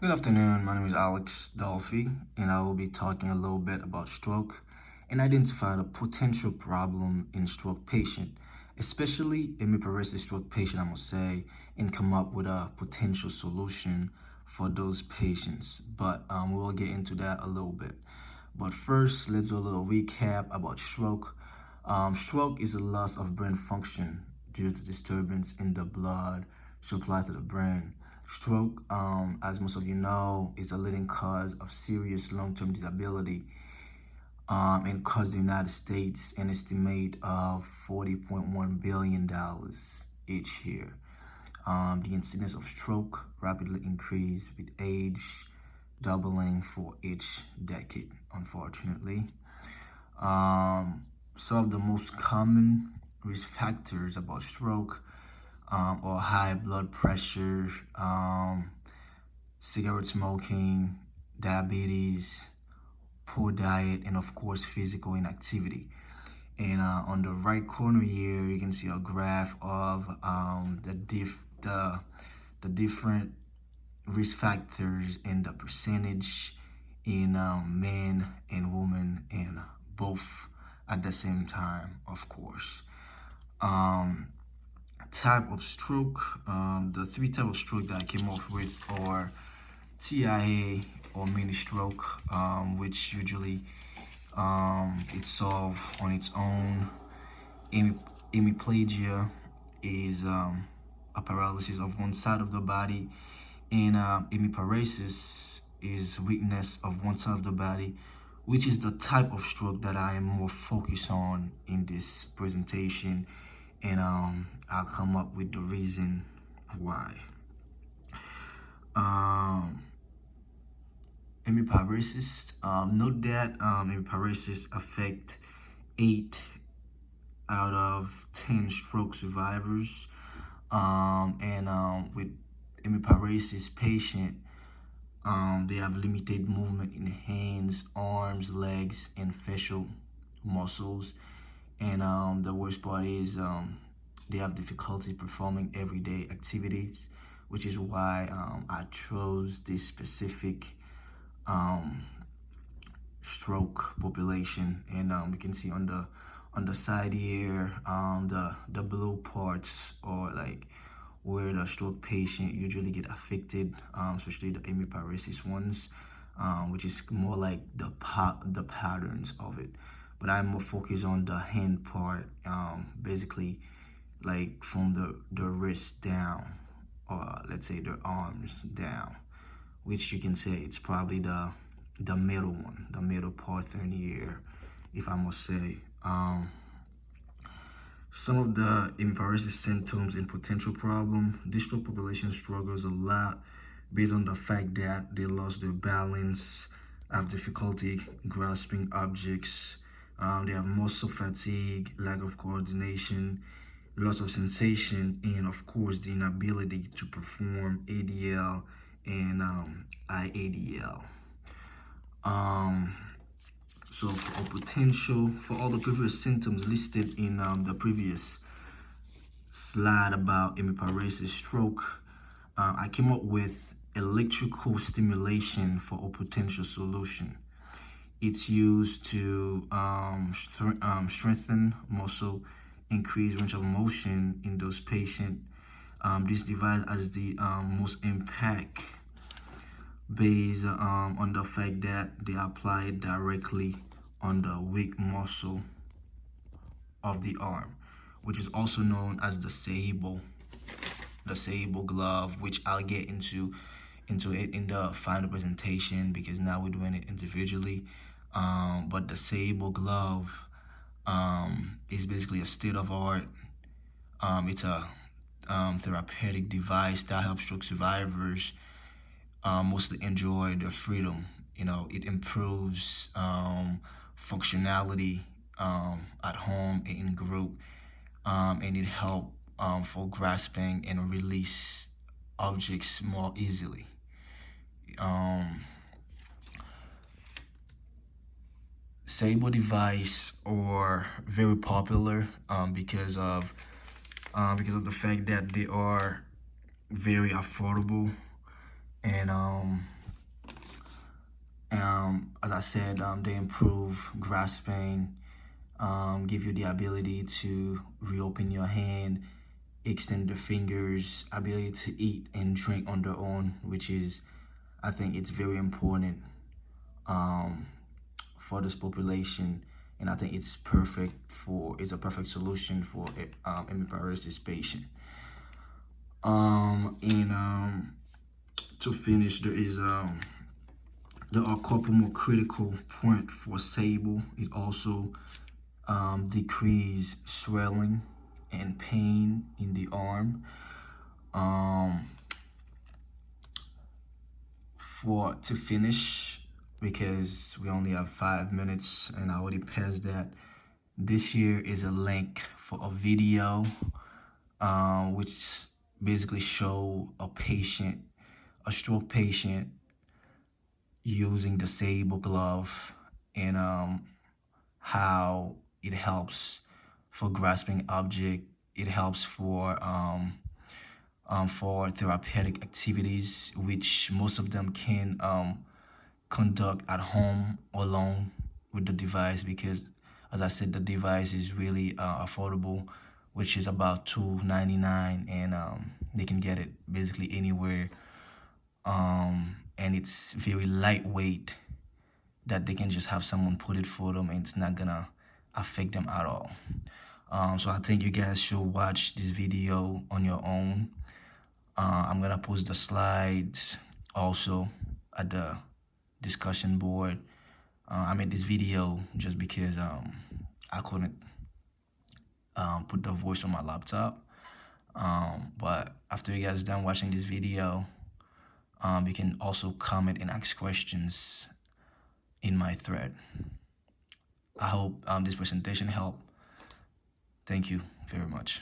Good afternoon, my name is Alex Dolphy, and I will be talking a little bit about stroke and identify the potential problem in stroke patient, especially hemiparesis stroke patient, I must say, and come up with a potential solution for those patients. But we will get into that a little bit. But first, let's do a little recap about stroke. Stroke is a loss of brain function due to disturbance in the blood supply to the brain. Stroke, as most of you know, is a leading cause of serious long-term disability and costs the United States an estimate of $40.1 billion each year. The incidence of stroke rapidly increased with age, doubling for each decade, unfortunately. Some of the most common risk factors about stroke or high blood pressure, cigarette smoking, diabetes, poor diet, and of course physical inactivity. And on the right corner here, you can see a graph of the different risk factors and the percentage in men and women, and both at the same time, of course. Type of stroke, the three type of stroke that I came up with are TIA or mini stroke, which usually it's solved on its own. Hemiplegia is a paralysis of one side of the body, and hemiparesis is weakness of one side of the body, which is the type of stroke that I am more focused on in this presentation, and I'll come up with the reason why. Hemiparesis, note that hemiparesis affect 8 out of 10 stroke survivors, and with hemiparesis patient, they have limited movement in hands, arms, legs, and facial muscles. And the worst part is they have difficulty performing everyday activities, which is why I chose this specific stroke population. And you can see on the side here, the blue parts, or like where the stroke patient usually get affected, especially the hemiparesis ones, which is more like the patterns of it. But I'm more focused on the hand part, basically like from the wrist down, or let's say the arms down, which you can say it's probably the middle one, the middle part in here, if I must say. Some of the hemiparesis symptoms and potential problem. This stroke population struggles a lot based on the fact that they lost their balance, have difficulty grasping objects, they have muscle fatigue, lack of coordination, loss of sensation, and of course the inability to perform ADL and IADL. So for all the previous symptoms listed in the previous slide about hemiparesis stroke, I came up with electrical stimulation for a potential solution. It's used to strengthen muscle, increase range of motion in those patients. This device has the most impact based on the fact that they apply it directly on the weak muscle of the arm, which is also known as the Seibo glove, which I'll get into it in the final presentation, because now we're doing it individually. But the Seibo glove is basically a state-of-art. It's a therapeutic device that helps stroke survivors mostly enjoy their freedom. It improves functionality at home and in group, and it helps for grasping and release objects more easily. Seibo device are very popular because of the fact that they are very affordable, And as I said, they improve grasping, give you the ability to reopen your hand, extend the fingers, ability to eat and drink on their own, which is, I think it's very important for this population. And I think it's a perfect solution for hemiparesis patient. To finish, there are a couple more critical points for Saebo. It also decrease swelling and pain in the arm. To finish, because we only have 5 minutes and I already passed that, this here is a link for a video which basically show a stroke patient using the Saebo glove and how it helps for grasping object. It helps for therapeutic activities, which most of them can conduct at home alone with the device, because as I said, the device is really affordable, which is about $2.99, and they can get it basically anywhere. And it's very lightweight, that they can just have someone put it for them and it's not gonna affect them at all. So I think you guys should watch this video on your own. I'm gonna post the slides also at the discussion board. I made this video just because I couldn't put the voice on my laptop. But after you guys done watching this video, you can also comment and ask questions in my thread. I hope this presentation helped. Thank you very much.